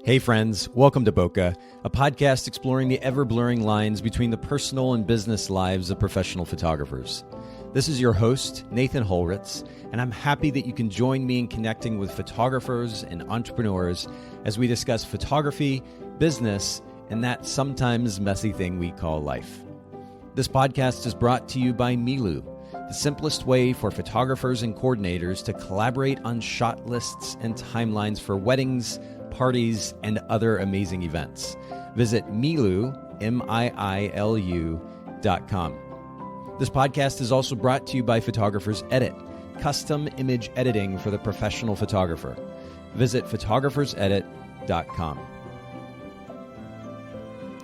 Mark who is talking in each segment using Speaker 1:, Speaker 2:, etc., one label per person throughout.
Speaker 1: Hey friends, welcome to Bokeh, a podcast exploring the ever-blurring lines between the personal and business lives of professional photographers. This is your host, Nathan Holritz, and I'm happy that you can join me in connecting with photographers and entrepreneurs as we discuss photography, business, and that sometimes messy thing we call life. This podcast is brought to you by Milu, the simplest way for photographers and coordinators to collaborate on shot lists and timelines for weddings, parties, and other amazing events. Visit Milu, MIILU.com. This podcast is also brought to you by Photographers Edit, custom image editing for the professional photographer. Visit photographersedit.com.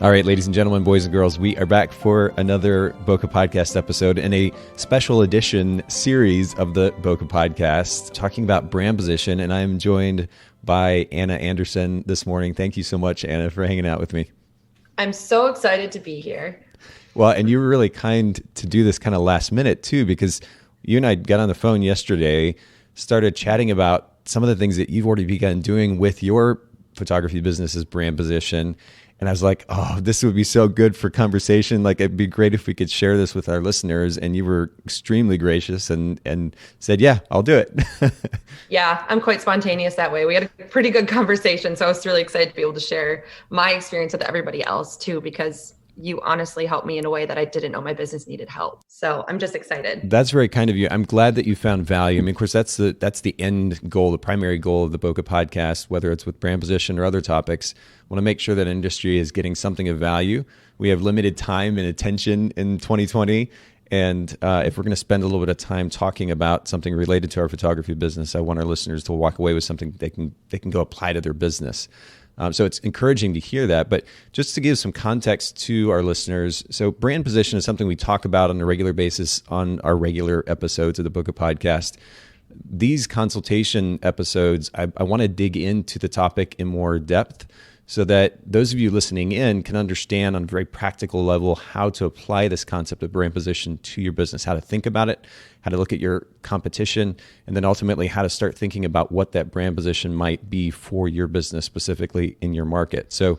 Speaker 1: All right, ladies and gentlemen, boys and girls, we are back for another Bokeh Podcast episode and a special edition series of the Bokeh Podcast talking about brand position. And I'm joined by Anna Anderson this morning. Thank you so much, Anna, for hanging out with me.
Speaker 2: I'm so excited to be here.
Speaker 1: Well, and you were really kind to do this kind of last minute too, because you and I got on the phone yesterday, started chatting about some of the things that you've already begun doing with your photography business's brand position. And I was like, oh, this would be so good for conversation. Like, it'd be great if we could share this with our listeners. And you were extremely gracious and said, yeah, I'll do it.
Speaker 2: Yeah, I'm quite spontaneous that way. We had a pretty good conversation. So I was really excited to be able to share my experience with everybody else too, because you honestly helped me in a way that I didn't know my business needed help. So I'm just excited.
Speaker 1: That's very kind of you. I'm glad that you found value. I mean, of course, that's the end goal, the primary goal of the Bokeh Podcast, whether it's with brand position or other topics. I want to make sure that industry is getting something of value. We have limited time and attention in 2020. And if we're going to spend a little bit of time talking about something related to our photography business, I want our listeners to walk away with something they can go apply to their business. So it's encouraging to hear that. But just to give some context to our listeners, so brand position is something we talk about on a regular basis on our regular episodes of the Bokeh Podcast. These consultation episodes, I want to dig into the topic in more depth so that those of you listening in can understand on a very practical level how to apply this concept of brand position to your business, how to think about it, how to look at your competition, and then ultimately how to start thinking about what that brand position might be for your business specifically in your market. So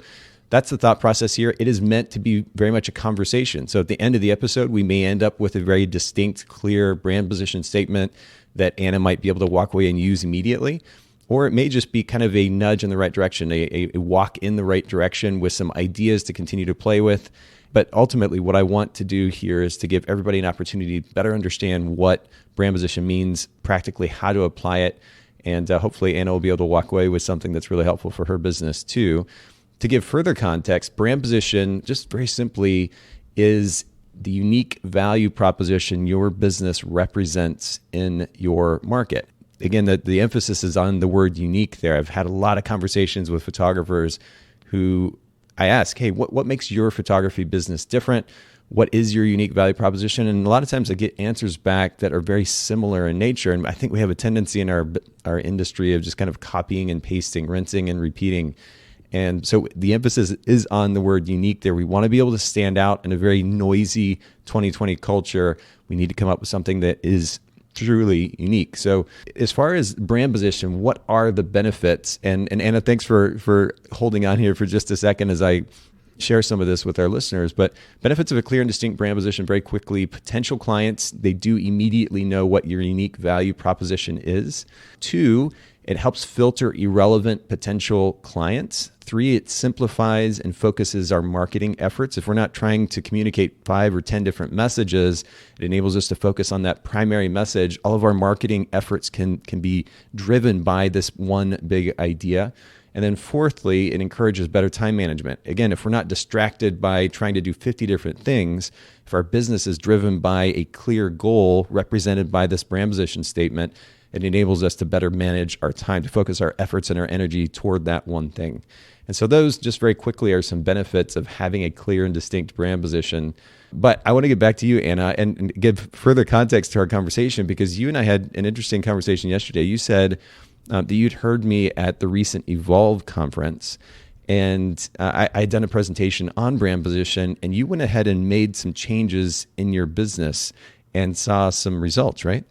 Speaker 1: that's the thought process here. It is meant to be very much a conversation. So at the end of the episode, we may end up with a very distinct, clear brand position statement that Anna might be able to walk away and use immediately. Or it may just be kind of a nudge in the right direction, a walk in the right direction with some ideas to continue to play with. But ultimately, what I want to do here is to give everybody an opportunity to better understand what brand position means, practically how to apply it. And hopefully Anna will be able to walk away with something that's really helpful for her business too. To give further context, brand position, just very simply, is the unique value proposition your business represents in your market. Again, the emphasis is on the word unique there. I've had a lot of conversations with photographers who I ask, hey, what makes your photography business different? What is your unique value proposition? And a lot of times I get answers back that are very similar in nature. And I think we have a tendency in our industry of just kind of copying and pasting, rinsing and repeating. And so the emphasis is on the word unique there. We want to be able to stand out in a very noisy 2020 culture. We need to come up with something that is truly unique. So as far as brand position, what are the benefits? And Anna, thanks for holding on here for just a second as I share some of this with our listeners. But benefits of a clear and distinct brand position very quickly. Potential clients, they do immediately know what your unique value proposition is. 2, it helps filter irrelevant potential clients. 3, it simplifies and focuses our marketing efforts. If we're not trying to communicate 5 or 10 different messages, it enables us to focus on that primary message. All of our marketing efforts can be driven by this one big idea. And then fourthly, it encourages better time management. Again, if we're not distracted by trying to do 50 different things, if our business is driven by a clear goal represented by this brand position statement, it enables us to better manage our time, to focus our efforts and our energy toward that one thing. And so those just very quickly are some benefits of having a clear and distinct brand position. But I want to get back to you, Anna, and give further context to our conversation, because you and I had an interesting conversation yesterday. You said that you'd heard me at the recent Evolve conference, and I had done a presentation on brand position, and you went ahead and made some changes in your business and saw some results, right?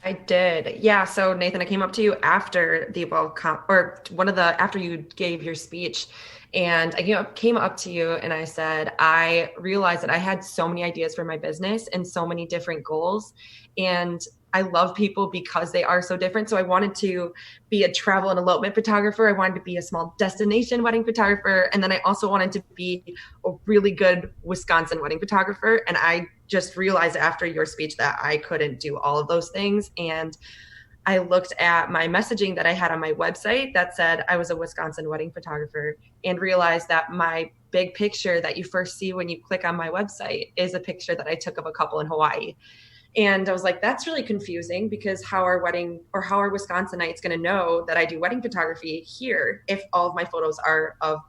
Speaker 2: I did. Yeah. So Nathan, I came up to you after the after you gave your speech, and I came up to you and I said, I realized that I had so many ideas for my business and so many different goals. And I love people because they are so different. So I wanted to be a travel and elopement photographer. I wanted to be a small destination wedding photographer. And then I also wanted to be a really good Wisconsin wedding photographer. And I just realized after your speech that I couldn't do all of those things. And I looked at my messaging that I had on my website that said I was a Wisconsin wedding photographer, and realized that my big picture that you first see when you click on my website is a picture that I took of a couple in Hawaii. And I was like, that's really confusing, because how are Wisconsinites going to know that I do wedding photography here if all of my photos are of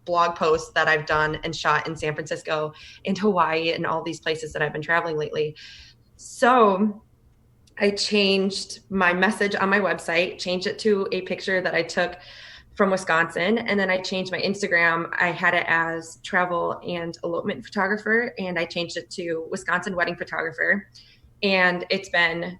Speaker 2: blog posts that I've done and shot in San Francisco and Hawaii and all these places that I've been traveling lately. So I changed my message on my website, changed it to a picture that I took from Wisconsin. And then I changed my Instagram. I had it as travel and elopement photographer, and I changed it to Wisconsin wedding photographer. And it's been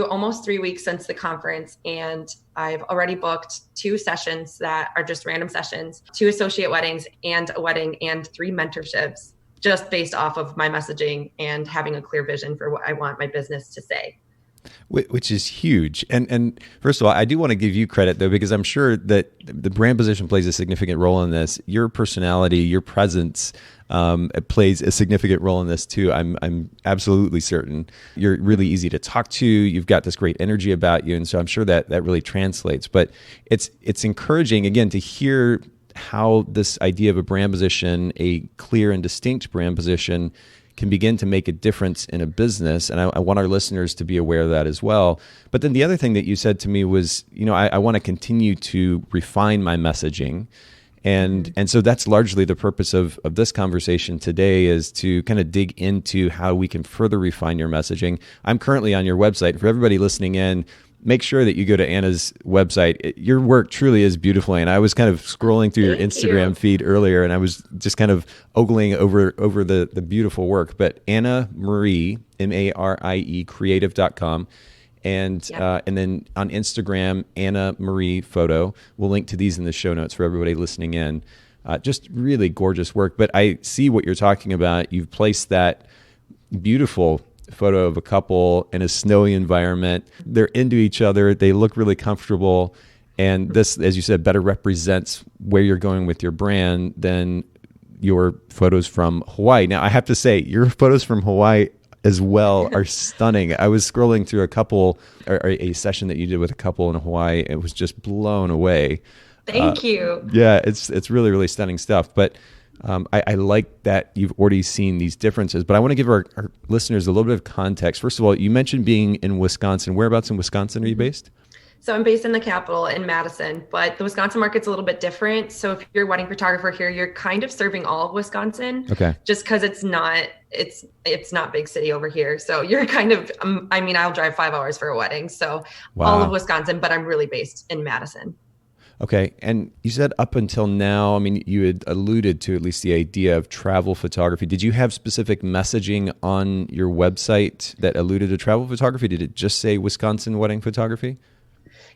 Speaker 2: almost 3 weeks since the conference, and I've already booked 2 sessions that are just random sessions, 2 associate weddings and a wedding, and 3 mentorships, just based off of my messaging and having a clear vision for what I want my business to say.
Speaker 1: Which is huge. And first of all, I do want to give you credit, though, because I'm sure that the brand position plays a significant role in this. Your personality, your presence plays a significant role in this, too. I'm absolutely certain. You're really easy to talk to. You've got this great energy about you. And so I'm sure that really translates. But it's encouraging, again, to hear how this idea of a brand position, a clear and distinct brand position, can begin to make a difference in a business. And I want our listeners to be aware of that as well. But then the other thing that you said to me was, I want to continue to refine my messaging. And so that's largely the purpose of this conversation today, is to kind of dig into how we can further refine your messaging. I'm currently on your website. For everybody listening in, make sure that you go to Anna's website. Your work truly is beautiful. And I was kind of scrolling through your Instagram feed earlier, and I was just kind of ogling over the beautiful work. But Anna Marie, Marie, creative.com. And then on Instagram, Anna Marie Photo. We'll link to these in the show notes for everybody listening in. Just really gorgeous work. But I see what you're talking about. You've placed that beautiful photo of a couple in a snowy environment. They're into each other. They look really comfortable. And this, as you said, better represents where you're going with your brand than your photos from Hawaii. Now, I have to say, your photos from Hawaii as well are stunning. I was scrolling through a session that you did with a couple in Hawaii. It was just blown away.
Speaker 2: Thank you.
Speaker 1: Yeah, it's really, really stunning stuff. But I like that you've already seen these differences, but I want to give our listeners a little bit of context. First of all, you mentioned being in Wisconsin. Whereabouts in Wisconsin are you based?
Speaker 2: So I'm based in the capital in Madison, but the Wisconsin market's a little bit different. So if you're a wedding photographer here, you're kind of serving all of Wisconsin.
Speaker 1: Okay.
Speaker 2: Just because it's not big city over here. So you're kind of, I'll drive 5 hours for a wedding. So all of Wisconsin, but I'm really based in Madison.
Speaker 1: Okay. And you said up until now, you had alluded to at least the idea of travel photography. Did you have specific messaging on your website that alluded to travel photography? Did it just say Wisconsin wedding photography?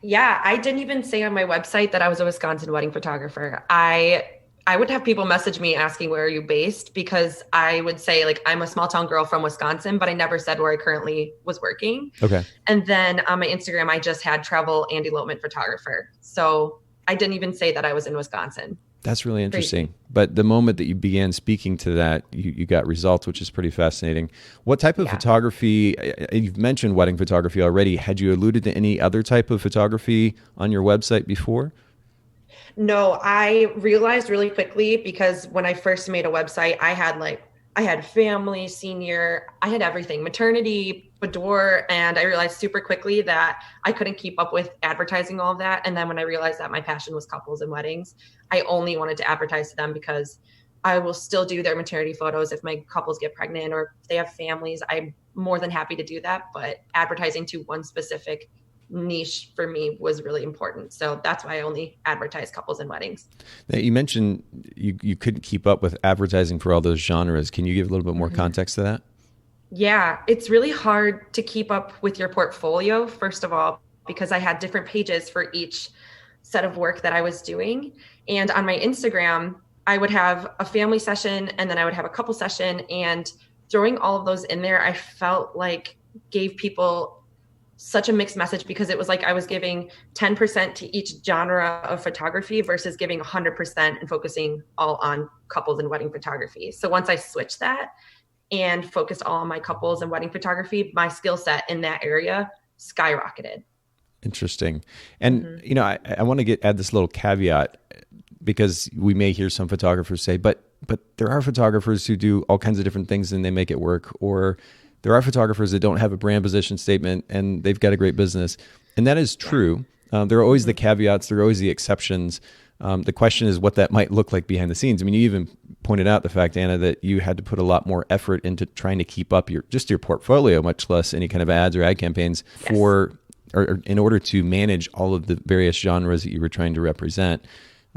Speaker 2: Yeah, I didn't even say on my website that I was a Wisconsin wedding photographer. I would have people message me asking, where are you based? Because I would say, like, I'm a small town girl from Wisconsin, but I never said where I currently was working. Okay. And then on my Instagram, I just had travel and elopement photographer. So I didn't even say that I was in Wisconsin.
Speaker 1: That's really interesting. Crazy. But the moment that you began speaking to that, you got results, which is pretty fascinating. What type of photography, you've mentioned wedding photography already. Had you alluded to any other type of photography on your website before?
Speaker 2: No, I realized really quickly, because when I first made a website, I had family, senior, I had everything, maternity, boudoir, and I realized super quickly that I couldn't keep up with advertising all of that. And then when I realized that my passion was couples and weddings, I only wanted to advertise to them, because I will still do their maternity photos if my couples get pregnant or if they have families. I'm more than happy to do that, but advertising to one specific niche for me was really important. So that's why I only advertise couples and weddings.
Speaker 1: Now, you mentioned you couldn't keep up with advertising for all those genres. Can you give a little bit more context to that?
Speaker 2: Yeah, it's really hard to keep up with your portfolio, first of all, because I had different pages for each set of work that I was doing. And on my Instagram, I would have a family session and then I would have a couple session, and throwing all of those in there, I felt like gave people such a mixed message, because it was like I was giving 10% to each genre of photography versus giving 100% and focusing all on couples and wedding photography. So once I switched that and focused all on my couples and wedding photography, my skill set in that area skyrocketed.
Speaker 1: Interesting. And, I want to add this little caveat, because we may hear some photographers say, but there are photographers who do all kinds of different things and they make it work. Or there are photographers that don't have a brand position statement and they've got a great business. And that is true. There are always the caveats. There are always the exceptions. The question is what that might look like behind the scenes. I mean, you even pointed out the fact, Anna, that you had to put a lot more effort into trying to keep up your portfolio, much less any kind of ads or ad campaigns or in order to manage all of the various genres that you were trying to represent.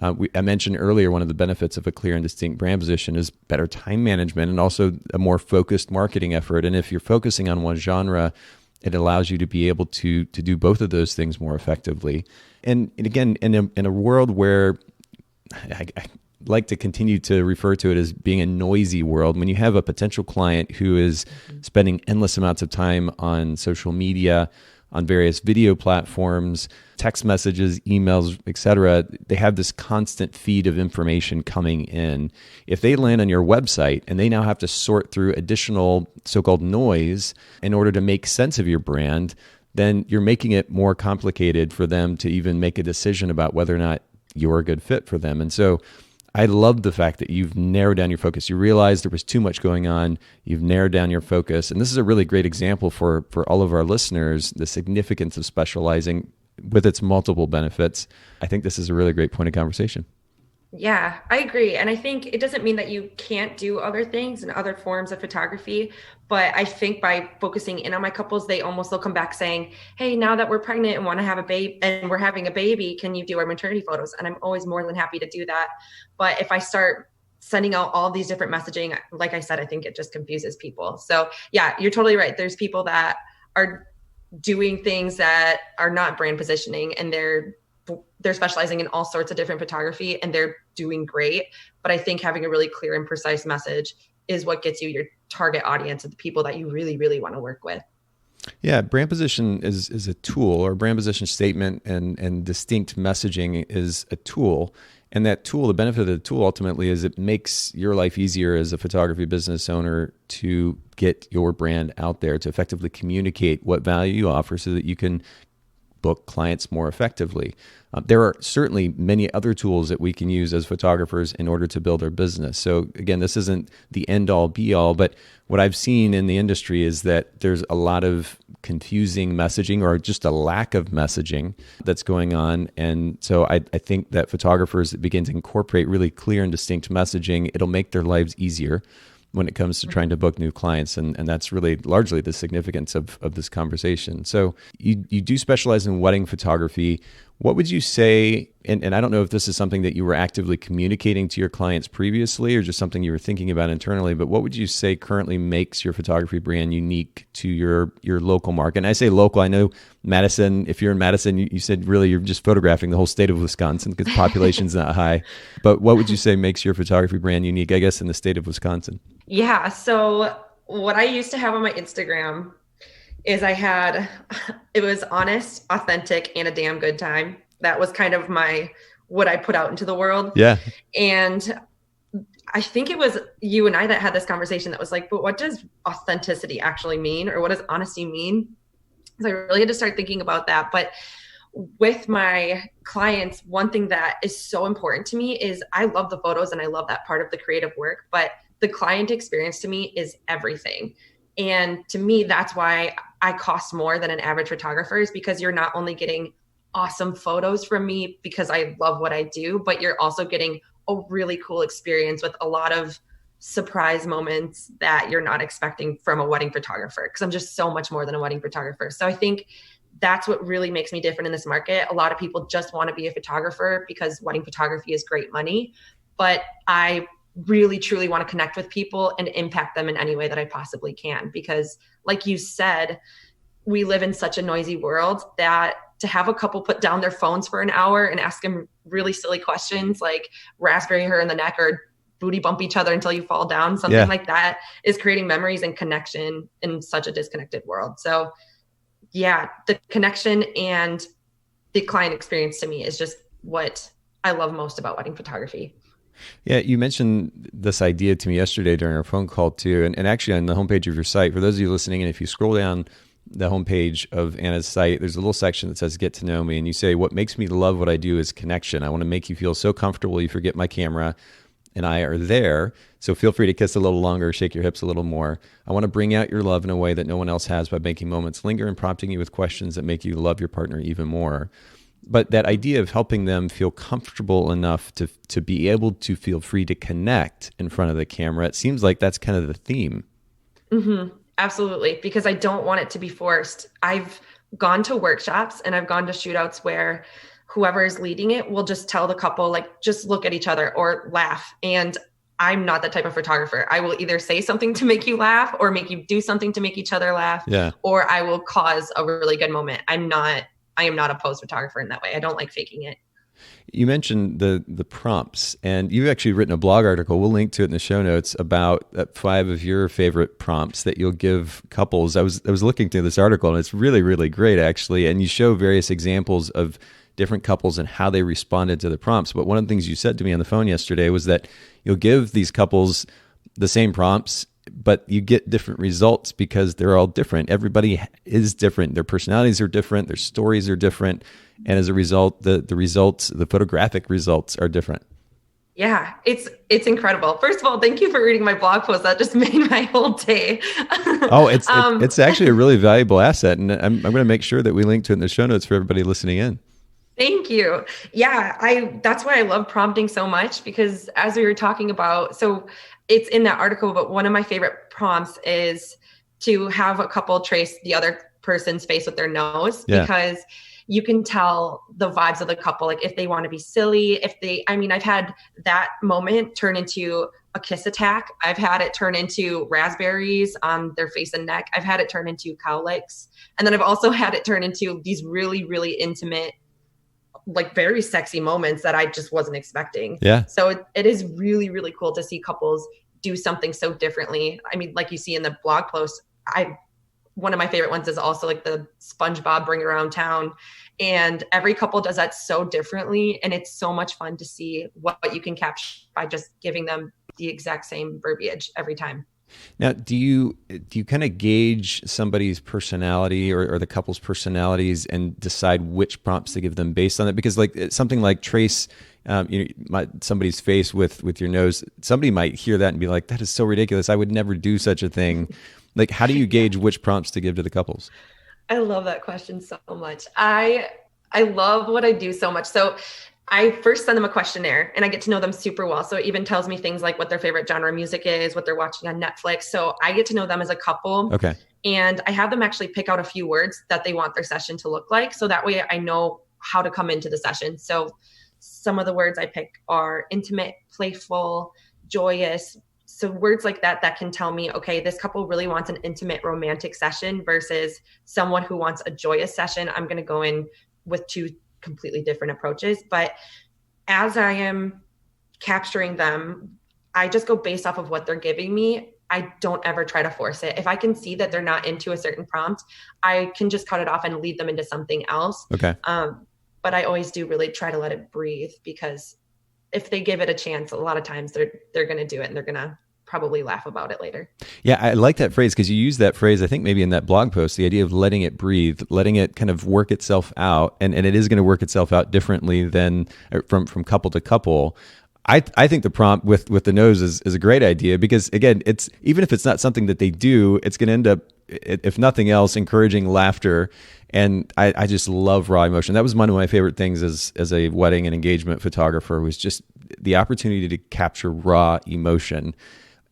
Speaker 1: I mentioned earlier, one of the benefits of a clear and distinct brand position is better time management and also a more focused marketing effort. And if you're focusing on one genre, it allows you to be able to do both of those things more effectively. And again, in a world where I like to continue to refer to it as being a noisy world, when you have a potential client who is spending endless amounts of time on social media, on various video platforms, text messages, emails, etc., they have this constant feed of information coming in. If they land on your website and they now have to sort through additional so-called noise in order to make sense of your brand, then you're making it more complicated for them to even make a decision about whether or not you're a good fit for them. And so I love the fact that you've narrowed down your focus. You realized there was too much going on. You've narrowed down your focus. And this is a really great example for all of our listeners, the significance of specializing with its multiple benefits. I think this is a really great point of conversation.
Speaker 2: Yeah, I agree. And I think it doesn't mean that you can't do other things and other forms of photography. But I think by focusing in on my couples, they'll come back saying, hey, now that we're pregnant and want to have a baby and we're having a baby, can you do our maternity photos? And I'm always more than happy to do that. But if I start sending out all these different messaging, like I said, I think it just confuses people. So yeah, you're totally right. There's people that are doing things that are not brand positioning, and they're specializing in all sorts of different photography and they're doing great. But I think having a really clear and precise message is what gets you your target audience of the people that you really, really want to work with.
Speaker 1: Yeah, brand position is a tool, or brand position statement and distinct messaging is a tool. And that tool, the benefit of the tool ultimately is it makes your life easier as a photography business owner to get your brand out there, to effectively communicate what value you offer so that you can book clients more effectively. There are certainly many other tools that we can use as photographers in order to build our business. So again, this isn't the end all be all, but what I've seen in the industry is that there's a lot of confusing messaging or just a lack of messaging that's going on. And so I think that photographers that begin to incorporate really clear and distinct messaging, it'll make their lives easier when it comes to trying to book new clients. And that's really largely the significance of this conversation. So you do specialize in wedding photography. What would you say, and I don't know if this is something that you were actively communicating to your clients previously or just something you were thinking about internally, but what would you say currently makes your photography brand unique to your local market? And I say local, I know Madison, if you're in Madison, you said really you're just photographing the whole state of Wisconsin because the population's not high. But what would you say makes your photography brand unique, I guess, in the state of Wisconsin?
Speaker 2: Yeah, so what I used to have on my Instagram is it was honest, authentic, and a damn good time. That was kind of what I put out into the world.
Speaker 1: Yeah.
Speaker 2: And I think it was you and I that had this conversation that was like, but what does authenticity actually mean? Or what does honesty mean? So I really had to start thinking about that. But with my clients, one thing that is so important to me is I love the photos and I love that part of the creative work, but the client experience to me is everything. And to me, that's why I cost more than an average photographer, is because you're not only getting awesome photos from me because I love what I do, but you're also getting a really cool experience with a lot of surprise moments that you're not expecting from a wedding photographer, because I'm just so much more than a wedding photographer. So I think that's what really makes me different in this market. A lot of people just want to be a photographer because wedding photography is great money, but I really truly want to connect with people and impact them in any way that I possibly can. Because like you said, we live in such a noisy world that to have a couple put down their phones for an hour and ask them really silly questions like raspberry her in the neck or booty bump each other until you fall down, something like that is creating memories and connection in such a disconnected world. So yeah, the connection and the client experience to me is just what I love most about wedding photography.
Speaker 1: Yeah, you mentioned this idea to me yesterday during our phone call too. And actually on the homepage of your site, for those of you listening, and if you scroll down the homepage of Anna's site, there's a little section that says get to know me. And you say, what makes me love what I do is connection. I want to make you feel so comfortable you forget my camera and I are there. So feel free to kiss a little longer, shake your hips a little more. I want to bring out your love in a way that no one else has by making moments linger and prompting you with questions that make you love your partner even more. But that idea of helping them feel comfortable enough to be able to feel free to connect in front of the camera, it seems like that's kind of the theme.
Speaker 2: Mm-hmm. Absolutely. Because I don't want it to be forced. I've gone to workshops and I've gone to shootouts where whoever is leading it will just tell the couple, like, just look at each other or laugh. And I'm not that type of photographer. I will either say something to make you laugh or make you do something to make each other laugh. Yeah. Or I will cause a really good moment. I am not a pose photographer in that way. I don't like faking it.
Speaker 1: You mentioned the prompts, and you've actually written a blog article. We'll link to it in the show notes about 5 of your favorite prompts that you'll give couples. I was looking through this article, and it's really, really great, actually. And you show various examples of different couples and how they responded to the prompts. But one of the things you said to me on the phone yesterday was that you'll give these couples the same prompts, but you get different results because they're all different. Everybody is different. Their personalities are different. Their stories are different. And as a result, the results, the photographic results are different.
Speaker 2: Yeah, it's incredible. First of all, thank you for reading my blog post. That just made my whole day.
Speaker 1: It's actually a really valuable asset. And I'm going to make sure that we link to it in the show notes for everybody listening in.
Speaker 2: Thank you. Yeah, that's why I love prompting so much, because as we were talking about, so it's in that article, but one of my favorite prompts is to have a couple trace the other person's face with their nose, because you can tell the vibes of the couple. Like if they want to be silly, I've had that moment turn into a kiss attack. I've had it turn into raspberries on their face and neck. I've had it turn into cow licks. And then I've also had it turn into these really, really intimate, like very sexy moments that I just wasn't expecting. Yeah. So it is really, really cool to see couples do something so differently. I mean, like you see in the blog post, one of my favorite ones is also like the SpongeBob bring around town. And every couple does that so differently. And it's so much fun to see what you can capture by just giving them the exact same verbiage every time.
Speaker 1: Now, do you kind of gauge somebody's personality or the couple's personalities and decide which prompts to give them based on it? Because like something like trace somebody's face with your nose, somebody might hear that and be like, that is so ridiculous. I would never do such a thing. Like, how do you gauge which prompts to give to the couples?
Speaker 2: I love that question so much. I love what I do so much. So I first send them a questionnaire and I get to know them super well. So it even tells me things like what their favorite genre of music is, what they're watching on Netflix. So I get to know them as a couple. Okay. And I have them actually pick out a few words that they want their session to look like. So that way I know how to come into the session. So some of the words I pick are intimate, playful, joyous. So words like that can tell me, okay, this couple really wants an intimate romantic session versus someone who wants a joyous session. I'm going to go in with 2 completely different approaches. But as I am capturing them, I just go based off of what they're giving me. I don't ever try to force it. If I can see that they're not into a certain prompt, I can just cut it off and lead them into something else. Okay. But I always do really try to let it breathe, because if they give it a chance, a lot of times they're going to do it and they're going to probably laugh about it later. Yeah, I like that phrase, because you use that phrase, I think maybe in that blog post, the idea of letting it breathe, letting it kind of work itself out. And it is going to work itself out differently than from couple to couple. I think the prompt with the nose is a great idea, because again, it's even if it's not something that they do, it's going to end up, if nothing else, encouraging laughter. And I just love raw emotion. That was one of my favorite things as a wedding and engagement photographer, was just the opportunity to capture raw emotion.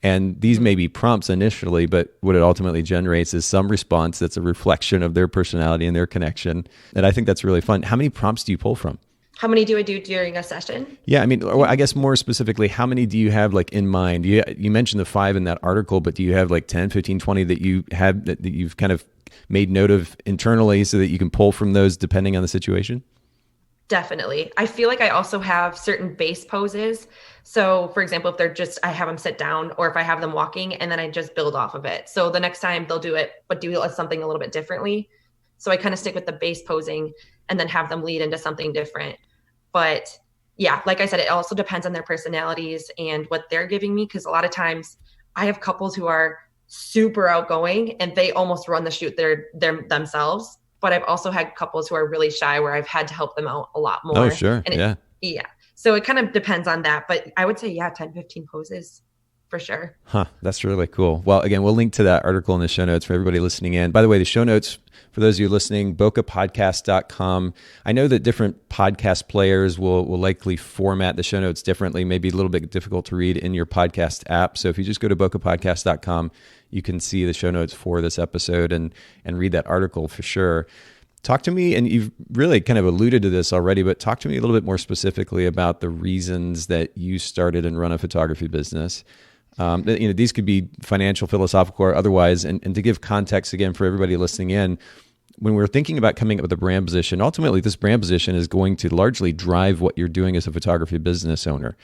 Speaker 2: And these may be prompts initially, but what it ultimately generates is some response that's a reflection of their personality and their connection. And I think that's really fun. How many prompts do you pull from? How many do I do during a session?
Speaker 1: Yeah, I mean, I guess more specifically, how many do you have like in mind? You mentioned the 5 in that article, but do you have like 10, 15, 20 that you have that you've kind of made note of internally so that you can pull from those depending on the situation?
Speaker 2: Definitely. I feel like I also have certain base poses. So for example, if they're just, I have them sit down, or if I have them walking, and then I just build off of it. So the next time they'll do it, but do something a little bit differently. So I kind of stick with the base posing and then have them lead into something different. But yeah, like I said, it also depends on their personalities and what they're giving me. Cause a lot of times I have couples who are super outgoing and they almost run the shoot themselves. But I've also had couples who are really shy where I've had to help them out a lot more.
Speaker 1: Oh, sure.
Speaker 2: And yeah. So it kind of depends on that. But I would say, 10, 15 poses for sure.
Speaker 1: That's really cool. Well, again, we'll link to that article in the show notes for everybody listening in. By the way, the show notes, for those of you listening, bokehpodcast.com. I know that different podcast players will likely format the show notes differently, maybe a little bit difficult to read in your podcast app. So if you just go to bokehpodcast.com, you can see the show notes for this episode and read that article for sure. Talk to me, and you've really kind of alluded to this already, but talk to me a little bit more specifically about the reasons that you started and run a photography business. These could be financial, philosophical, or otherwise. And to give context again for everybody listening in, when we're thinking about coming up with a brand position, ultimately this brand position is going to largely drive what you're doing as a photography business owner.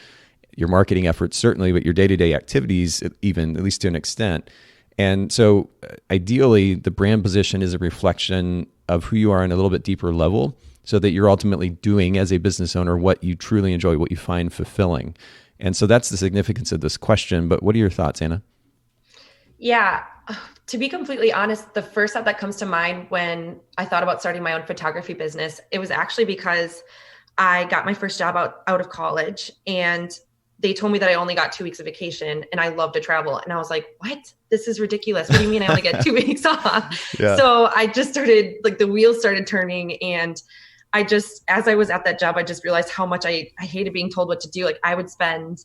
Speaker 1: Your marketing efforts certainly, but your day-to-day activities even, at least to an extent. And so ideally, the brand position is a reflection of who you are on a little bit deeper level, so that you're ultimately doing as a business owner what you truly enjoy, what you find fulfilling. And so that's the significance of this question. But what are your thoughts, Anna?
Speaker 2: Yeah, to be completely honest, the first thought that comes to mind when I thought about starting my own photography business, it was actually because I got my first job out of college, and they told me that I only got 2 weeks of vacation and I love to travel. And I was like, what? This is ridiculous. What do you mean I only get 2 weeks off? Yeah. So I just started, like, the wheels started turning, and as I was at that job, I just realized how much I hated being told what to do. Like, I would spend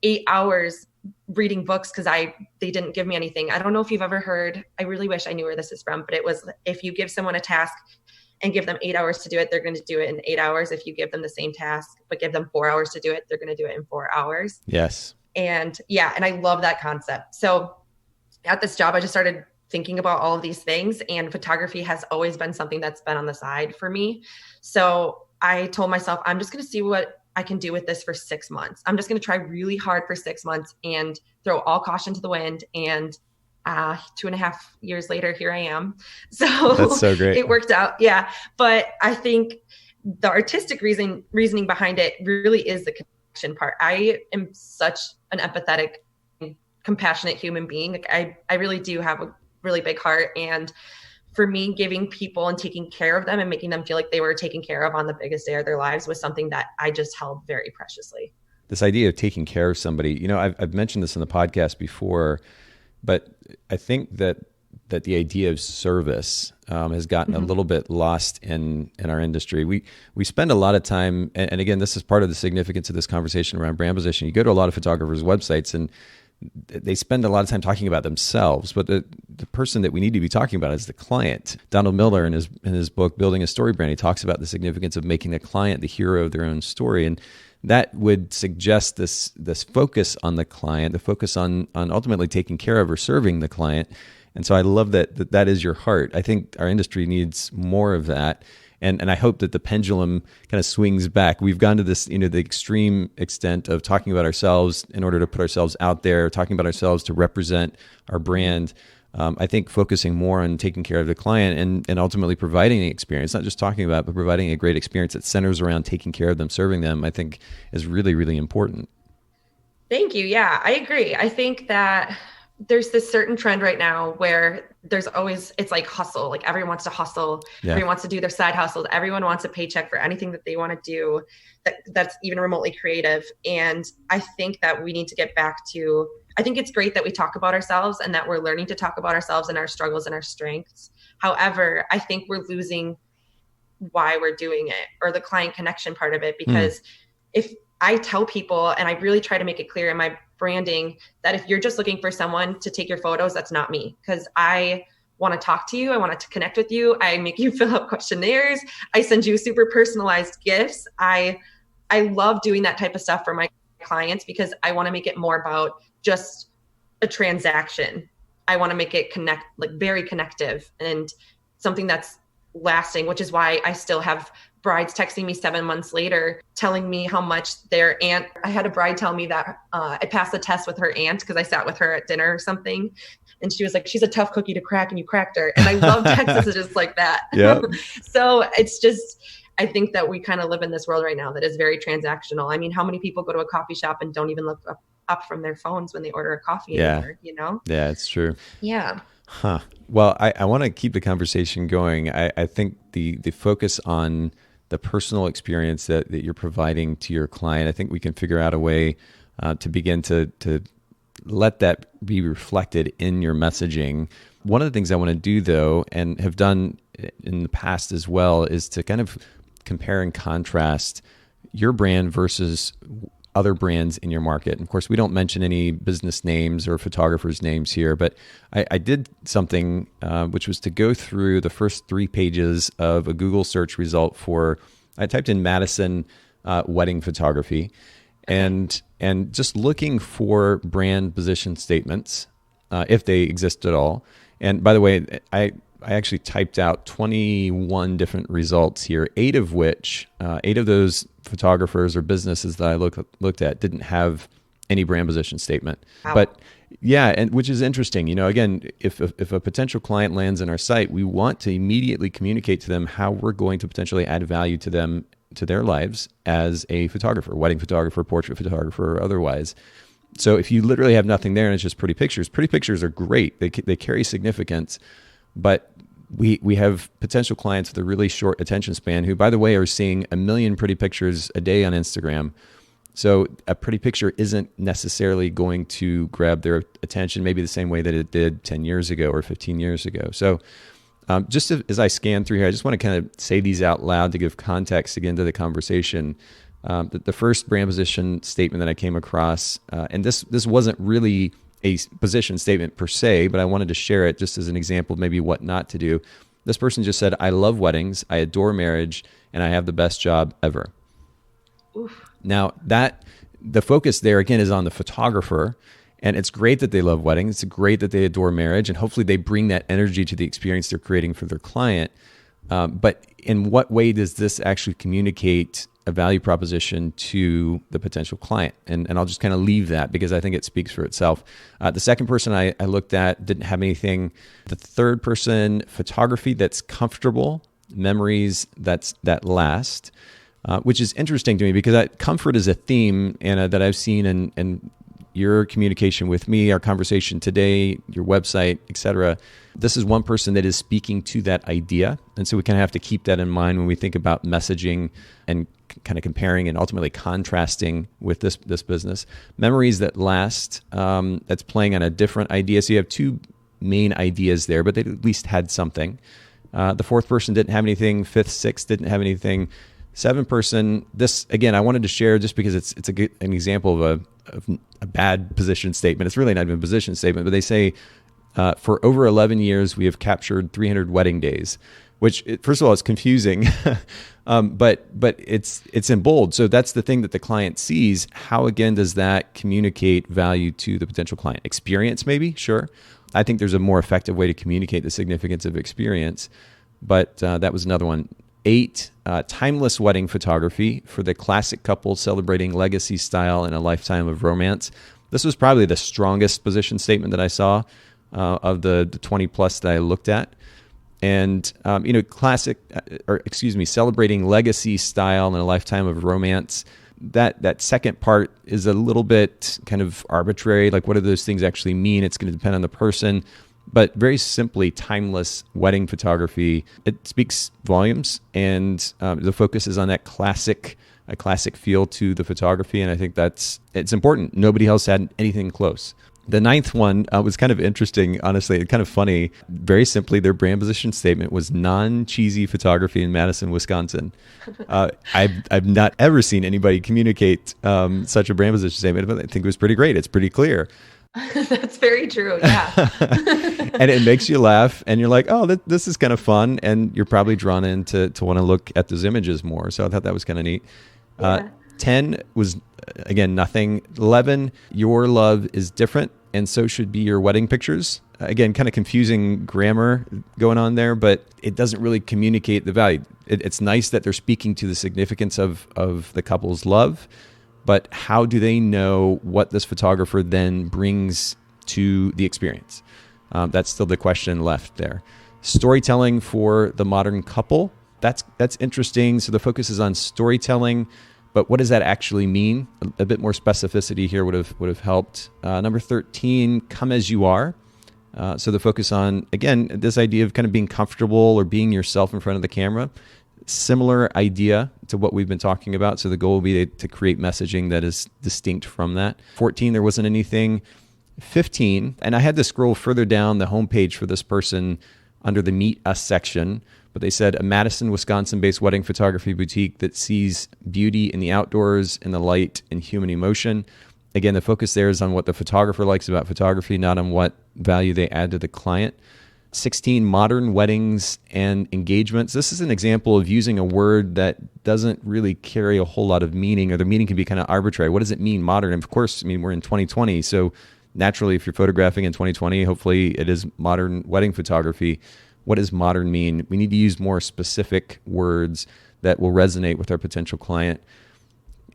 Speaker 2: 8 hours reading books because they didn't give me anything. I don't know if you've ever heard, I really wish I knew where this is from, but it was, if you give someone a task and give them 8 hours to do it, they're going to do it in 8 hours. If you give them the same task, but give them 4 hours to do it, they're going to do it in 4 hours.
Speaker 1: Yes.
Speaker 2: And I love that concept. So at this job, I just started thinking about all of these things, and photography has always been something that's been on the side for me. So I told myself, I'm just going to see what I can do with this for 6 months. I'm just going to try really hard for 6 months and throw all caution to the wind. And 2.5 years later, here I am. So
Speaker 1: that's so great.
Speaker 2: It worked out. Yeah. But I think the artistic reasoning behind it really is the connection part. I am such an empathetic, compassionate human being. Like, I really do have a really big heart. And for me, giving people and taking care of them and making them feel like they were taken care of on the biggest day of their lives was something that I just held very preciously.
Speaker 1: This idea of taking care of somebody, I've mentioned this in the podcast before, but I think that the idea of service has gotten a little bit lost in our industry. We spend a lot of time, and again, this is part of the significance of this conversation around brand position. You go to a lot of photographers' websites, and they spend a lot of time talking about themselves, but the person that we need to be talking about is the client. Donald Miller, in his book, Building a Storybrand, he talks about the significance of making the client the hero of their own story. And that would suggest this focus on the client, the focus on ultimately taking care of or serving the client. And so I love that is your heart. I think our industry needs more of that. And I hope that the pendulum kind of swings back. We've gone to this, the extreme extent of talking about ourselves in order to put ourselves out there, talking about ourselves to represent our brand. I think focusing more on taking care of the client and ultimately providing an experience, not just talking about, but providing a great experience that centers around taking care of them, serving them, I think is really, really important. Thank you.
Speaker 2: Yeah, I agree. I think that there's this certain trend right now where it's like hustle. Like, everyone wants to hustle. Yeah. Everyone wants to do their side hustles. Everyone wants a paycheck for anything that they want to do that's even remotely creative. And I think that we need to get back to, I think it's great that we talk about ourselves and that we're learning to talk about ourselves and our struggles and our strengths. However, I think we're losing why we're doing it, or the client connection part of it, because if I tell people, and I really try to make it clear in my branding, that if you're just looking for someone to take your photos, that's not me. Because I want to want to talk to you. I want to connect with you. I make you fill out questionnaires. I send you super personalized gifts. I love doing that type of stuff for my clients because I want to make it more about just a transaction. I want to make it very connective and something that's lasting, which is why I still have brides texting me 7 months later, telling me how much their aunt, I had a bride tell me that I passed the test with her aunt because I sat with her at dinner or something. And she was like, she's a tough cookie to crack and you cracked her. And I love text messages like that.
Speaker 1: Yeah.
Speaker 2: So it's just, I think that we kind of live in this world right now that is very transactional. I mean, how many people go to a coffee shop and don't even look up from their phones when they order a coffee anymore,
Speaker 1: Yeah, it's true.
Speaker 2: Yeah.
Speaker 1: Huh. Well, I want to keep the conversation going. I think the focus on the personal experience that you're providing to your client, I think we can figure out a way to begin to let that be reflected in your messaging. One of the things I want to do, though, and have done in the past as well, is to kind of compare and contrast your brand versus other brands in your market. And of course, we don't mention any business names or photographers' names here, but I did something which was to go through the first 3 pages of a Google search result I typed in Madison wedding photography, and just looking for brand position statements, if they exist at all. And by the way, I actually typed out 21 different results here, 8 of those photographers or businesses that I looked at didn't have any brand position statement. Wow. But yeah, and which is interesting. Again, if a potential client lands in our site, we want to immediately communicate to them how we're going to potentially add value to them, to their lives as a photographer, wedding photographer, portrait photographer, or otherwise. So if you literally have nothing there and it's just pretty pictures are great. They carry significance, but we have potential clients with a really short attention span who, by the way, are seeing 1 million pretty pictures a day on Instagram. So a pretty picture isn't necessarily going to grab their attention maybe the same way that it did 10 years ago or 15 years ago. So just as I scan through here, I just want to kind of say these out loud to give context again to the conversation. The first brand position statement that I came across, and this wasn't really a position statement per se, but I wanted to share it just as an example of maybe what not to do. This person just said, "I love weddings, I adore marriage, and I have the best job ever." Oof. Now, the focus there again is on the photographer, and it's great that they love weddings. It's great that they adore marriage, and hopefully they bring that energy to the experience they're creating for their client. But in what way does this actually communicate a value proposition to the potential client? And I'll just kind of leave that because I think it speaks for itself. The second person I looked at didn't have anything. The third person, photography that's comfortable, memories that last, which is interesting to me because comfort is a theme, Anna, that I've seen in your communication with me, our conversation today, your website, etc. This is one person that is speaking to that idea. And so we kind of have to keep that in mind when we think about messaging and kind of comparing and ultimately contrasting with this business. Memories that last, that's playing on a different idea. So you have 2 main ideas there, but they at least had something. The fourth person didn't have anything. Fifth, sixth didn't have anything. 7 person, this, again, I wanted to share just because it's an example of a bad position statement. It's really not even a position statement, but they say, for over 11 years, we have captured 300 wedding days, which, first of all, it's confusing, but it's in bold. So that's the thing that the client sees. How, again, does that communicate value to the potential client? Experience, maybe? Sure. I think there's a more effective way to communicate the significance of experience, but that was another one. 8, timeless wedding photography for the classic couple celebrating legacy, style, and a lifetime of romance. This was probably the strongest position statement that I saw of the 20 plus that I looked at. And, celebrating legacy, style, and a lifetime of romance. That second part is a little bit kind of arbitrary. Like, what do those things actually mean? It's going to depend on the person. But very simply, timeless wedding photography, it speaks volumes, and the focus is on that classic feel to the photography, and I think it's important. Nobody else had anything close. The 9th one was kind of interesting, honestly, and kind of funny. Very simply, their brand position statement was non-cheesy photography in Madison, Wisconsin. I've not ever seen anybody communicate such a brand position statement, but I think it was pretty great. It's pretty clear.
Speaker 2: That's very true. Yeah.
Speaker 1: And it makes you laugh and you're like, oh, this is kind of fun. And you're probably drawn in to want to look at those images more. So I thought that was kind of neat.
Speaker 2: Yeah.
Speaker 1: 10 was, again, nothing. 11, your love is different. And so should be your wedding pictures. Again, kind of confusing grammar going on there, but it doesn't really communicate the value. It's nice that they're speaking to the significance of the couple's love, but how do they know what this photographer then brings to the experience? That's still the question left there. Storytelling for the modern couple, that's interesting. So the focus is on storytelling, but what does that actually mean? A bit more specificity here would have helped. Number 13, come as you are. So the focus on, again, this idea of kind of being comfortable or being yourself in front of the camera. Similar idea to what we've been talking about. So the goal will be to create messaging that is distinct from that. 14, there wasn't anything. 15, and I had to scroll further down the homepage for this person under the Meet Us section, but they said a Madison, Wisconsin-based wedding photography boutique that sees beauty in the outdoors, in the light, and human emotion. Again, the focus there is on what the photographer likes about photography, not on what value they add to the client. 16, modern weddings and engagements. This is an example of using a word that doesn't really carry a whole lot of meaning, or the meaning can be kind of arbitrary. What does it mean, modern? And of course, I mean, we're in 2020, so naturally, if you're photographing in 2020, hopefully it is modern wedding photography. What does modern mean? We need to use more specific words that will resonate with our potential client.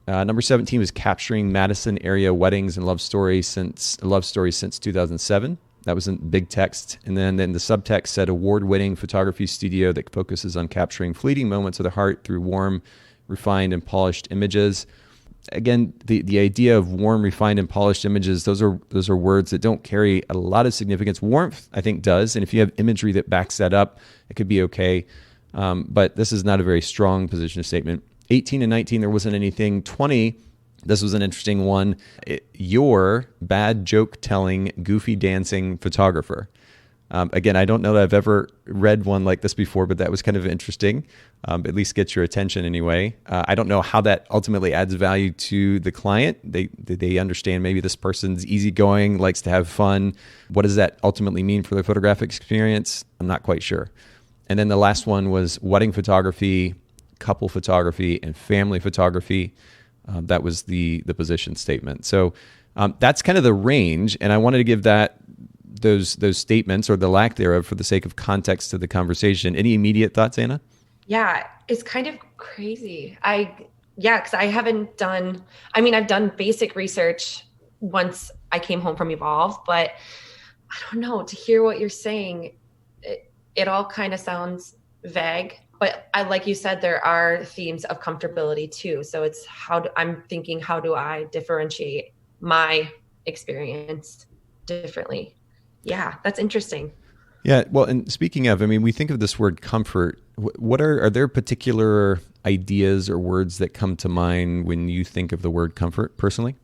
Speaker 1: Number 17 was capturing Madison area weddings and love stories since 2007. That was in big text. And then the subtext said award-winning photography studio that focuses on capturing fleeting moments of the heart through warm, refined, and polished images. Again, the idea of warm, refined, and polished images, those are words that don't carry a lot of significance. Warmth, I think, does. And if you have imagery that backs that up, it could be okay. But this is not a very strong position statement. 18 and 19, there wasn't anything. 20, this was an interesting one. Your bad joke-telling, goofy dancing photographer. Again, I don't know that I've ever read one like this before, but that was kind of interesting. At least get your attention anyway. I don't know how that ultimately adds value to the client. They understand maybe this person's easygoing, likes to have fun. What does that ultimately mean for the photographic experience? I'm not quite sure. And then the last one was wedding photography, couple photography, and family photography. That was the position statement. So that's kind of the range, and I wanted to give those statements, or the lack thereof, for the sake of context to the conversation. Any immediate thoughts, Anna?
Speaker 2: Yeah, it's kind of crazy. Because I've done basic research once I came home from Evolve, but I don't know, to hear what you're saying, it all kind of sounds vague. But like you said, there are themes of comfortability too. So it's I'm thinking, how do I differentiate my experience differently? Yeah, that's interesting.
Speaker 1: Yeah, well, and speaking of, I mean, we think of this word comfort. What are there particular ideas or words that come to mind when you think of the word comfort personally?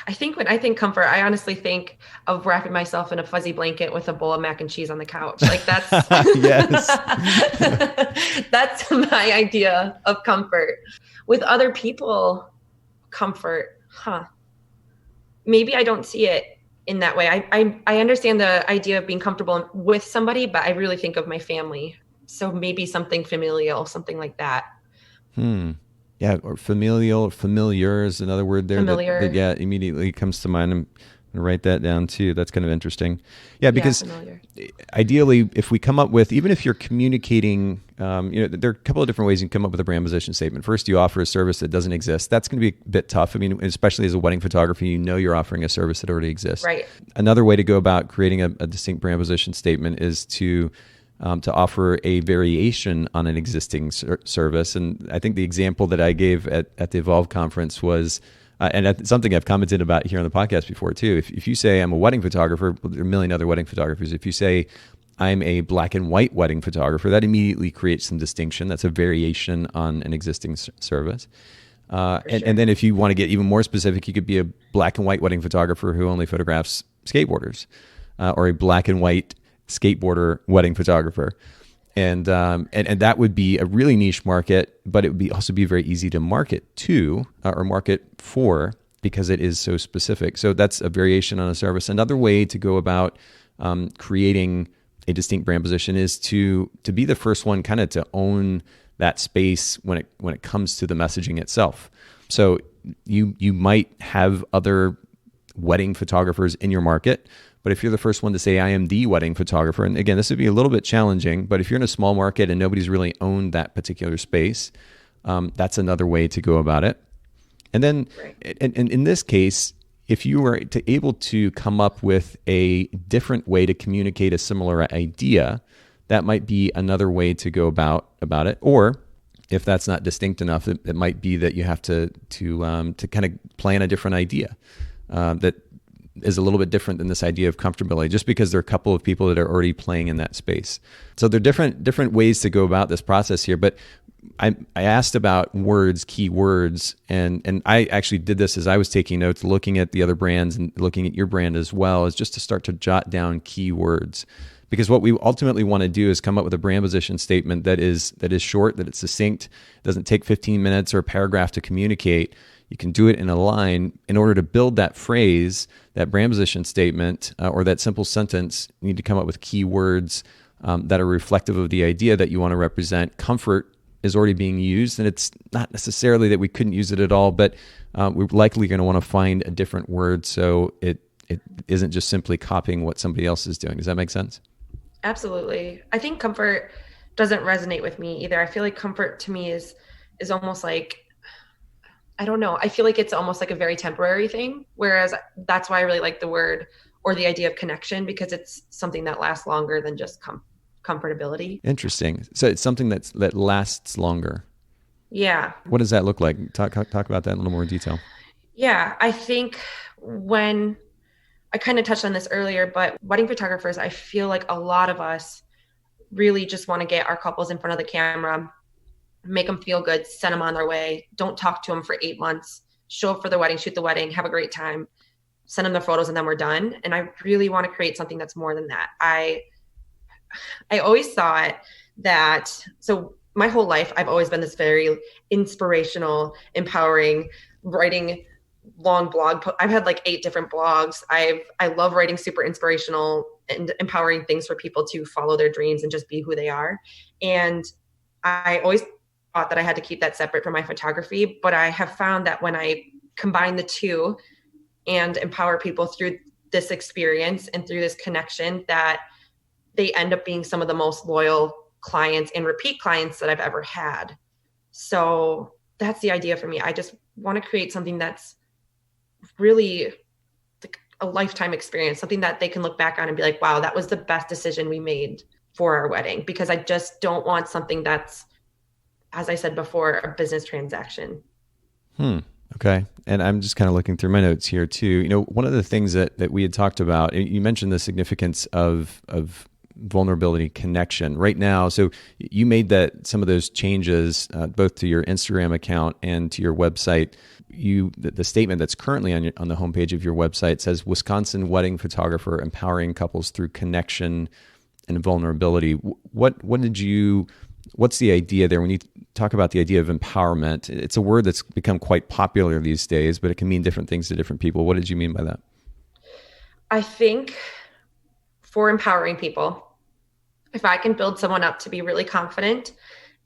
Speaker 2: I think when I think comfort, I honestly think of wrapping myself in a fuzzy blanket with a bowl of mac and cheese on the couch. Like that's,
Speaker 1: yes,
Speaker 2: that's my idea of comfort. With other people, comfort, maybe I don't see it in that way. I understand the idea of being comfortable with somebody, but I really think of my family. So maybe something familial, something like that.
Speaker 1: Yeah, or familiar is another word there.
Speaker 2: Familiar.
Speaker 1: That immediately comes to mind. I'm going to write that down too. That's kind of interesting. Yeah, because ideally, if we come up with, even if you're communicating, there are a couple of different ways you can come up with a brand position statement. First, you offer a service that doesn't exist. That's going to be a bit tough. I mean, especially as a wedding photographer, you're offering a service that already exists.
Speaker 2: Right.
Speaker 1: Another way to go about creating a distinct brand position statement is to offer a variation on an existing service. And I think the example that I gave at the Evolve conference was, and something I've commented about here on the podcast before too, if you say I'm a wedding photographer, there are a million other wedding photographers. If you say I'm a black and white wedding photographer, that immediately creates some distinction. That's a variation on an existing service. And then if you want to get even more specific, you could be a black and white wedding photographer who only photographs skateboarders, or a black and white skateboarder wedding photographer. And that would be a really niche market, but it would also be very easy to market to, or market for because it is so specific. So that's a variation on a service. Another way to go about creating a distinct brand position is to be the first one kind of to own that space when it comes to the messaging itself. So you might have other wedding photographers in your market, but if you're the first one to say, I am the wedding photographer, and again, this would be a little bit challenging, but if you're in a small market and nobody's really owned that particular space, that's another way to go about it. And then in this case, if you were able to come up with a different way to communicate a similar idea, that might be another way to go about it. Or if that's not distinct enough, it might be that you have to kind of plan a different idea that is a little bit different than this idea of comfortability, just because there are a couple of people that are already playing in that space. So there are different ways to go about this process here. But I asked about words, key words, and I actually did this as I was taking notes, looking at the other brands and looking at your brand as well, is just to start to jot down key words. Because what we ultimately want to do is come up with a brand position statement that is short, that it's succinct, doesn't take 15 minutes or a paragraph to communicate. You can do it in a line. In order to build that phrase, that brand position statement, or that simple sentence, you need to come up with key words that are reflective of the idea that you want to represent. Comfort is already being used, and it's not necessarily that we couldn't use it at all, but we're likely going to want to find a different word so it isn't just simply copying what somebody else is doing. Does that make sense?
Speaker 2: Absolutely. I think comfort doesn't resonate with me either. I feel like comfort to me is almost like, I don't know. I feel like it's almost like a very temporary thing. Whereas that's why I really like the word or the idea of connection, because it's something that lasts longer than just comfortability.
Speaker 1: Interesting. So it's something that lasts longer.
Speaker 2: Yeah.
Speaker 1: What does that look like? Talk about that in a little more detail.
Speaker 2: Yeah. I think when I kind of touched on this earlier, but wedding photographers, I feel like a lot of us really just want to get our couples in front of the camera, make them feel good, send them on their way. Don't talk to them for 8 months, show up for the wedding, shoot the wedding, have a great time, send them their photos, and then we're done. And I really want to create something that's more than that. I always thought that, so my whole life, I've always been this very inspirational, empowering, writing long blog. I've had like 8 different blogs. I love writing super inspirational and empowering things for people to follow their dreams and just be who they are. And I always thought that I had to keep that separate from my photography, but I have found that when I combine the two and empower people through this experience and through this connection, that they end up being some of the most loyal clients and repeat clients that I've ever had. So that's the idea for me. I just want to create something that's really like a lifetime experience, something that they can look back on and be like, wow, that was the best decision we made for our wedding. Because I just don't want something that's, as I said before, a business transaction.
Speaker 1: Okay. And I'm just kind of looking through my notes here too. You know, one of the things that we had talked about, you mentioned the significance of vulnerability connection right now. So you made some of those changes, both to your Instagram account and to your website. The statement that's currently on the homepage of your website says, Wisconsin wedding photographer empowering couples through connection and vulnerability. What's the idea there when you talk about the idea of empowerment? It's a word that's become quite popular these days, but it can mean different things to different people. What did you mean by that?
Speaker 2: I think for empowering people, if I can build someone up to be really confident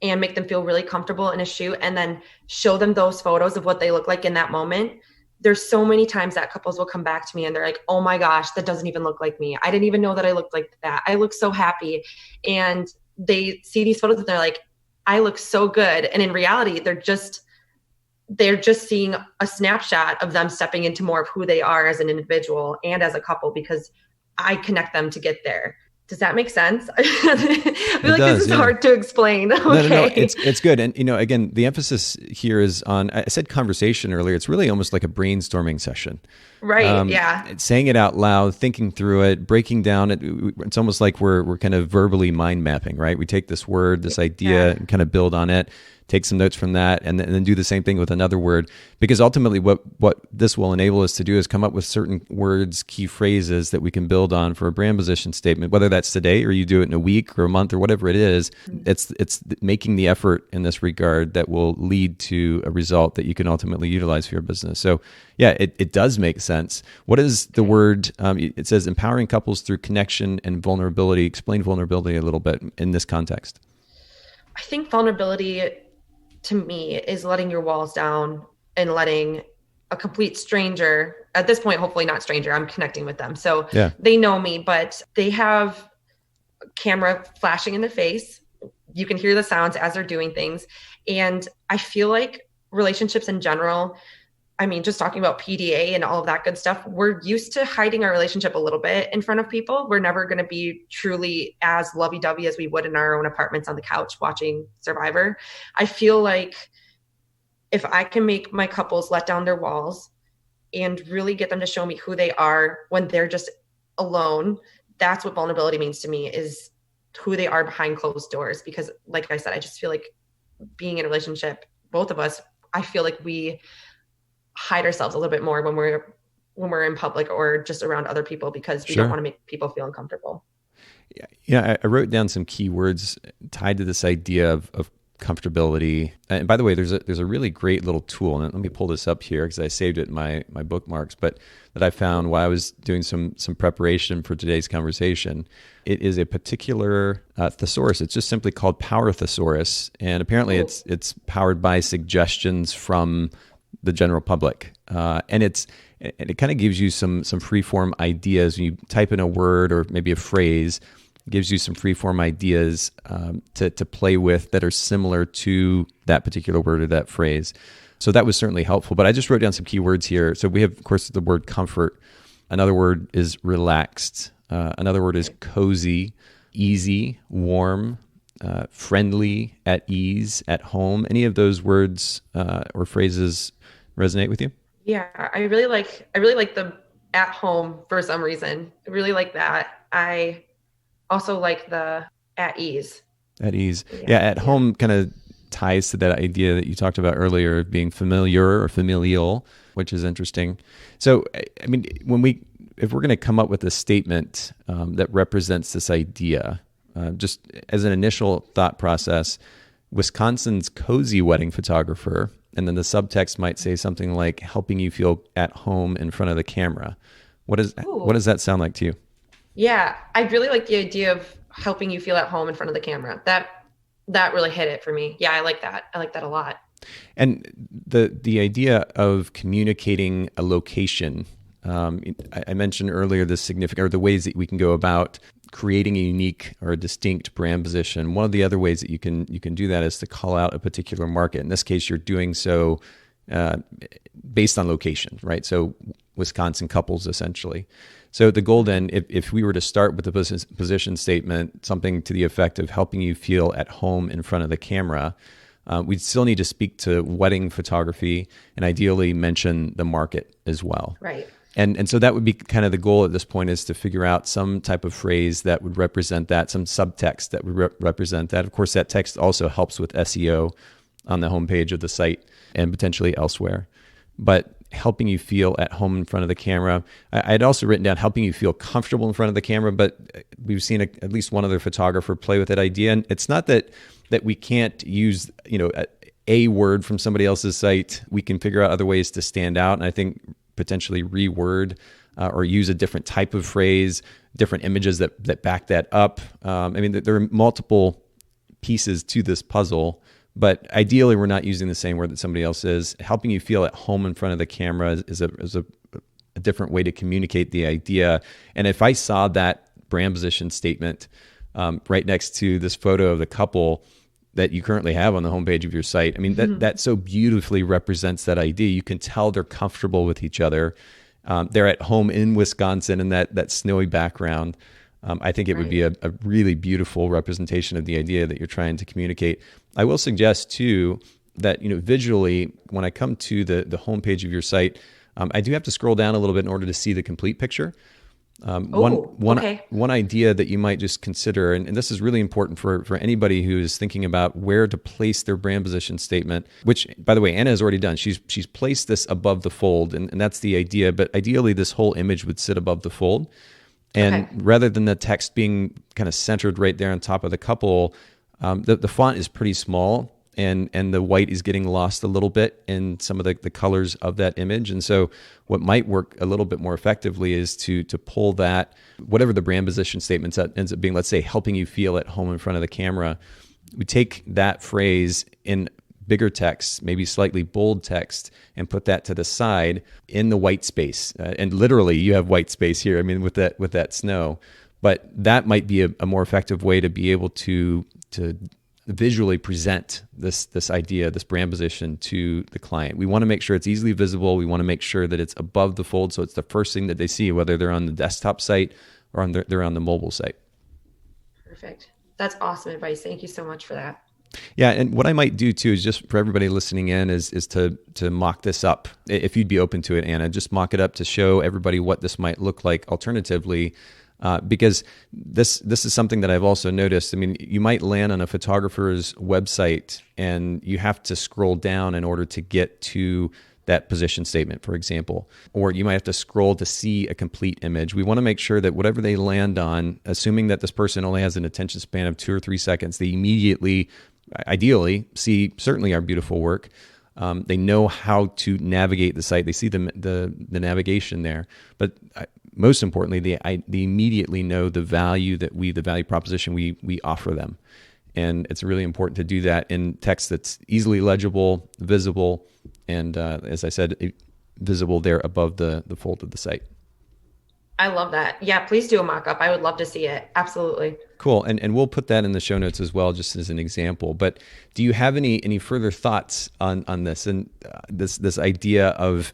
Speaker 2: and make them feel really comfortable in a shoot, and then show them those photos of what they look like in that moment, there's so many times that couples will come back to me and they're like, oh my gosh, that doesn't even look like me. I didn't even know that I looked like that. I look so happy. And they see these photos and they're like, I look so good. And in reality, they're just seeing a snapshot of them stepping into more of who they are as an individual and as a couple, because I connect them to get there. Does that make sense? I feel like this is hard to explain. Okay.
Speaker 1: No, it's good. And, again, the emphasis here is on, I said conversation earlier. It's really almost like a brainstorming session.
Speaker 2: Right. Yeah.
Speaker 1: Saying it out loud, thinking through it, breaking down it. It's almost like we're kind of verbally mind mapping, right? We take this word, this idea, and kind of build on it. take some notes from that, and then do the same thing with another word. Because ultimately what this will enable us to do is come up with certain words, key phrases that we can build on for a brand position statement, whether that's today or you do it in a week or a month or whatever it is. It's making the effort in this regard that will lead to a result that you can ultimately utilize for your business. So yeah, it does make sense. What is the word? It says empowering couples through connection and vulnerability. Explain vulnerability a little bit in this context.
Speaker 2: I think vulnerability to me is letting your walls down and letting a complete stranger, at this point, hopefully not stranger, I'm connecting with them. So they know me, but they have a camera flashing in their face. You can hear the sounds as they're doing things. And I feel like relationships in general, I mean, just talking about PDA and all of that good stuff, we're used to hiding our relationship a little bit in front of people. We're never going to be truly as lovey-dovey as we would in our own apartments on the couch watching Survivor. I feel like if I can make my couples let down their walls and really get them to show me who they are when they're just alone, that's what vulnerability means to me, is who they are behind closed doors. Because like I said, I just feel like being in a relationship, both of us, I feel like we hide ourselves a little bit more when we're in public or just around other people, because we don't want to make people feel uncomfortable.
Speaker 1: Yeah. I wrote down some key words tied to this idea of comfortability. And by the way, there's a really great little tool, and let me pull this up here because I saved it in my bookmarks, but that I found while I was doing some preparation for today's conversation. It is a particular thesaurus. It's just simply called Power Thesaurus, and apparently it's powered by suggestions from the general public, and it kind of gives you some free-form ideas. When you type in a word or maybe a phrase, it gives you some free-form ideas to play with that are similar to that particular word or that phrase. So that was certainly helpful. But I just wrote down some key words here. So we have, of course, the word comfort. Another word is relaxed. Another word is cozy, easy, warm, friendly, at ease, at home. Any of those words or phrases resonate with you?
Speaker 2: Yeah, I really like the at home for some reason. I really like that. I also like the at ease. At ease.
Speaker 1: Yeah, at home kind of ties to that idea that you talked about earlier of being familiar or familial, which is interesting. So, I mean, if we're going to come up with a statement that represents this idea, just as an initial thought process, Wisconsin's cozy wedding photographer, and then the subtext might say something like helping you feel at home in front of the camera. What does that sound like to you?
Speaker 2: Yeah, I really like the idea of helping you feel at home in front of the camera. That really hit it for me. Yeah, I like that. I like that a lot. And
Speaker 1: the idea of communicating a location, I mentioned earlier the ways that we can go about creating a unique or a distinct brand position. One of the other ways that you can do that is to call out a particular market. In this case, you're doing so based on location, right? So Wisconsin couples, essentially. So the goal then, if we were to start with the position statement, something to the effect of helping you feel at home in front of the camera, we'd still need to speak to wedding photography and ideally mention the market as well.
Speaker 2: Right.
Speaker 1: And so that would be kind of the goal at this point, is to figure out some type of phrase that would represent that, some subtext that would represent that. Of course, that text also helps with SEO on the homepage of the site and potentially elsewhere. But helping you feel at home in front of the camera. I had also written down helping you feel comfortable in front of the camera, but we've seen at least one other photographer play with that idea. And it's not that we can't use, a word from somebody else's site. We can figure out other ways to stand out. And I think potentially reword or use a different type of phrase, different images that back that up. There are multiple pieces to this puzzle, but ideally we're not using the same word that somebody else is. Helping you feel at home in front of the camera is a different way to communicate the idea. And if I saw that brand position statement right next to this photo of the couple that you currently have on the homepage of your site, that so beautifully represents that idea. You can tell they're comfortable with each other. They're at home in Wisconsin in that snowy background. I think it would be a really beautiful representation of the idea that you're trying to communicate. I will suggest too that visually, when I come to the homepage of your site, I do have to scroll down a little bit in order to see the complete picture.
Speaker 2: Okay.
Speaker 1: One idea that you might just consider, and this is really important for anybody who is thinking about where to place their brand position statement, which, by the way, Anna has already done. She's placed this above the fold, and that's the idea. But ideally, this whole image would sit above the fold. And rather than the text being kind of centered right there on top of the couple, the font is pretty small. And the white is getting lost a little bit in some of the colors of that image. And so what might work a little bit more effectively is to pull that, whatever the brand position statement ends up being, let's say helping you feel at home in front of the camera. We take that phrase in bigger text, maybe slightly bold text, and put that to the side in the white space. And literally you have white space here, I mean, with that snow. But that might be a more effective way to be able to visually present this idea, this brand position to the client. We want to make sure it's easily visible. We want to make sure that it's above the fold, so it's the first thing that they see, whether they're on the desktop site or they're on the mobile site.
Speaker 2: Perfect. That's awesome advice. Thank you so much for that.
Speaker 1: Yeah, and what I might do too is just for everybody listening in is to mock this up. If you'd be open to it, Anna, just mock it up to show everybody what this might look like alternatively. Because this is something that I've also noticed. I mean, you might land on a photographer's website and you have to scroll down in order to get to that position statement, for example, or you might have to scroll to see a complete image. We want to make sure that whatever they land on, assuming that this person only has an attention span of 2 or 3 seconds, they immediately, ideally, see certainly our beautiful work. They know how to navigate the site. They see the navigation there, but most importantly, they immediately know the value the value proposition we offer them. And it's really important to do that in text that's easily legible, visible, and as I said, visible there above the fold of the site.
Speaker 2: I love that. Yeah, please do a mock-up. I would love to see it. Absolutely.
Speaker 1: Cool. And we'll put that in the show notes as well, just as an example. But do you have any further thoughts on this and this idea of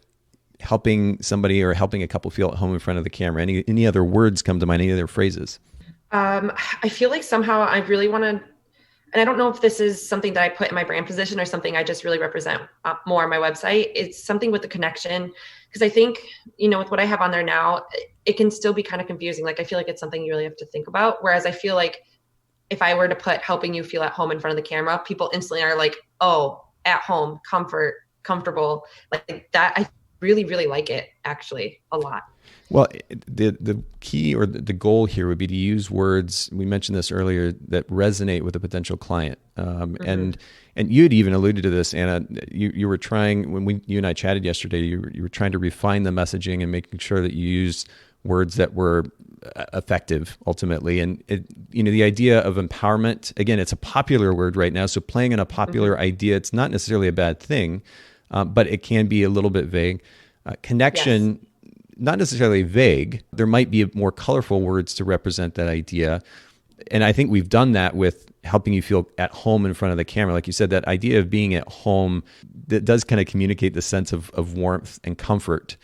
Speaker 1: helping somebody or helping a couple feel at home in front of the camera? Any other words come to mind? Any other phrases?
Speaker 2: I feel like somehow I really want to, and I don't know if this is something that I put in my brand position or something I just really represent more on my website. It's something with the connection. Because I think, with what I have on there now, it can still be kind of confusing. Like, I feel like it's something you really have to think about. Whereas I feel like if I were to put helping you feel at home in front of the camera, people instantly are like, oh, at home, comfortable. Like that. I really, really like it actually a lot.
Speaker 1: Well, the key or the goal here would be to use words, we mentioned this earlier, that resonate with a potential client. And you had even alluded to this, Anna. You were trying, when you and I chatted yesterday, you were trying to refine the messaging and making sure that you used words that were effective ultimately. And the idea of empowerment, again, it's a popular word right now. So playing on a popular idea, it's not necessarily a bad thing, but it can be a little bit vague. Connection, yes. Not necessarily vague. There might be more colorful words to represent that idea. And I think we've done that with helping you feel at home in front of the camera. Like you said, that idea of being at home, that does kind of communicate the sense of warmth and comfort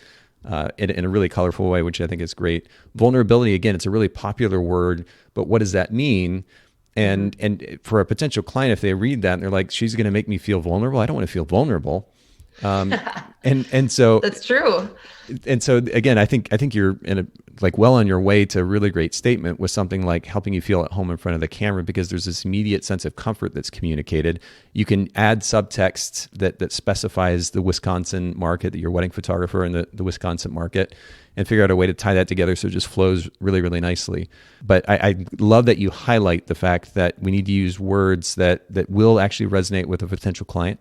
Speaker 1: in a really colorful way, which I think is great. Vulnerability, again, it's a really popular word, but what does that mean? And for a potential client, if they read that and they're like, she's going to make me feel vulnerable, I don't want to feel vulnerable. And so
Speaker 2: that's true.
Speaker 1: And so again, I think you're well on your way to a really great statement with something like helping you feel at home in front of the camera, because there's this immediate sense of comfort that's communicated. You can add subtext that specifies the Wisconsin market, that your wedding photographer in the Wisconsin market, and figure out a way to tie that together so it just flows really, really nicely. But I love that you highlight the fact that we need to use words that will actually resonate with a potential client.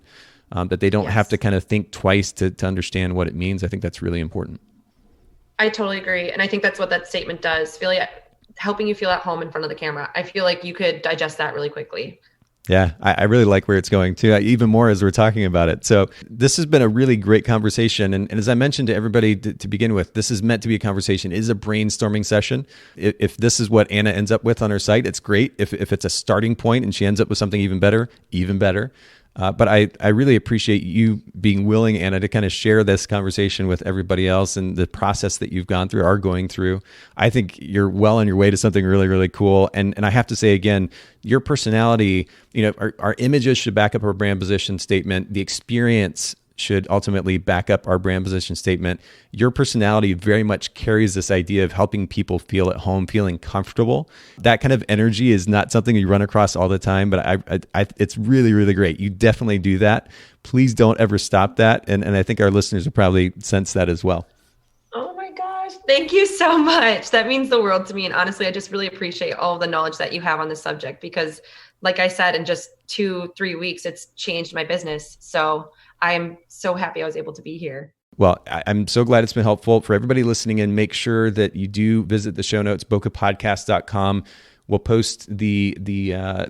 Speaker 1: That they don't have to kind of think twice to understand what it means. I think that's really important.
Speaker 2: I totally agree. And I think that's what that statement does. Helping you feel at home in front of the camera. I feel like you could digest that really quickly.
Speaker 1: Yeah, I really like where it's going too, even more as we're talking about it. So this has been a really great conversation. And as I mentioned to everybody to begin with, this is meant to be a conversation. It is a brainstorming session. If this is what Anna ends up with on her site, it's great. If it's a starting point and she ends up with something even better, even better. But I really appreciate you being willing, Anna, to kind of share this conversation with everybody else and the process that you've gone through, are going through. I think you're well on your way to something really, really cool. And I have to say again, your personality, our images should back up our brand position statement. The experience should ultimately back up our brand position statement. Your personality very much carries this idea of helping people feel at home, feeling comfortable. That kind of energy is not something you run across all the time, but it's really, really great. You definitely do that. Please don't ever stop that. And I think our listeners will probably sense that as well.
Speaker 2: Oh my gosh. Thank you so much. That means the world to me. And honestly, I just really appreciate all of the knowledge that you have on this subject, because like I said, in just 2-3 weeks, it's changed my business. So I'm so happy I was able to be here.
Speaker 1: Well, I'm so glad it's been helpful. For everybody listening in, make sure that you do visit the show notes, bokehpodcast.com. We'll post the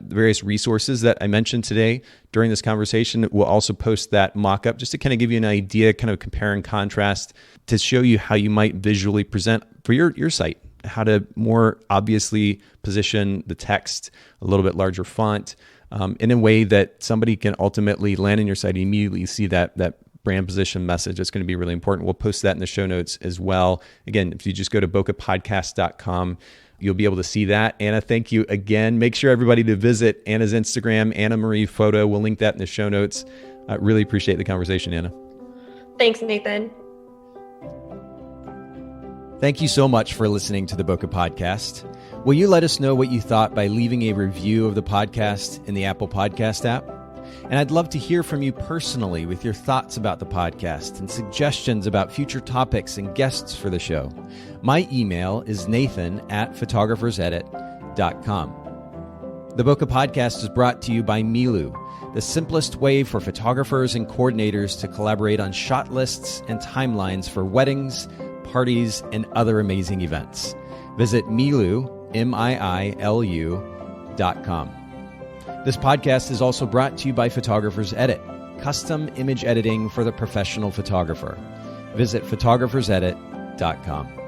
Speaker 1: various resources that I mentioned today during this conversation. We'll also post that mock-up just to kind of give you an idea, kind of compare and contrast, to show you how you might visually present for your site, how to more obviously position the text, a little bit larger font, in a way that somebody can ultimately land in your site and immediately see that brand position message. It's going to be really important. We'll post that in the show notes as well. Again, if you just go to bokehpodcast.com, you'll be able to see that. Anna, thank you again. Make sure everybody to visit Anna's Instagram, Anna Marie Photo. We'll link that in the show notes. I really appreciate the conversation, Anna.
Speaker 2: Thanks, Nathan.
Speaker 1: Thank you so much for listening to the Bokeh Podcast. Will you let us know what you thought by leaving a review of the podcast in the Apple Podcast app? And I'd love to hear from you personally with your thoughts about the podcast and suggestions about future topics and guests for the show. My email is nathan@photographersedit.com. The Bokeh Podcast is brought to you by Milu, the simplest way for photographers and coordinators to collaborate on shot lists and timelines for weddings, parties, and other amazing events. Visit Milu, MIILU.com. This podcast is also brought to you by Photographer's Edit, custom image editing for the professional photographer. Visit photographersedit.com.